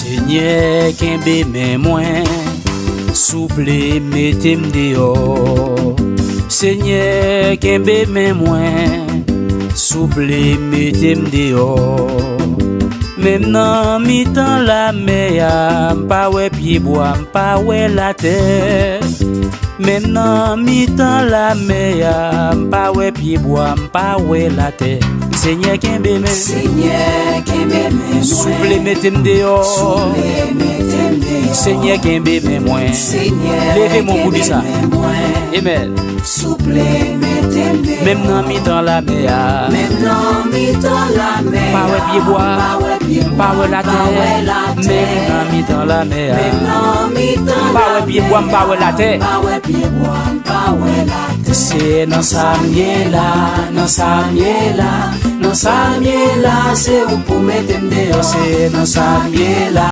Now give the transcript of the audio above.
Seigneur, kembe men mwen, souple metem dehors. Seigneur, kembe men mwen, souple metem dehors. Même nan mi tan la mer, m'pa wè pied bois, m'pa wè la terre. Même nan mi tan la mer, m'pa wè pied bois, m'pa wè la terre. Seigneur, kembe men, souple metem dehors. Seigneur, kembe men mwen, levez mon bout de ça. Amen. Même nan mi tan la mer, pa wè pied bois, pa wè la terre. Même nan mi tan la mer, pa wè pied bois, pa wè la terre. C'est dans sa miela, dans sa miela, dans sa miela, c'est où pour mettre dehors. C'est dans sa miela.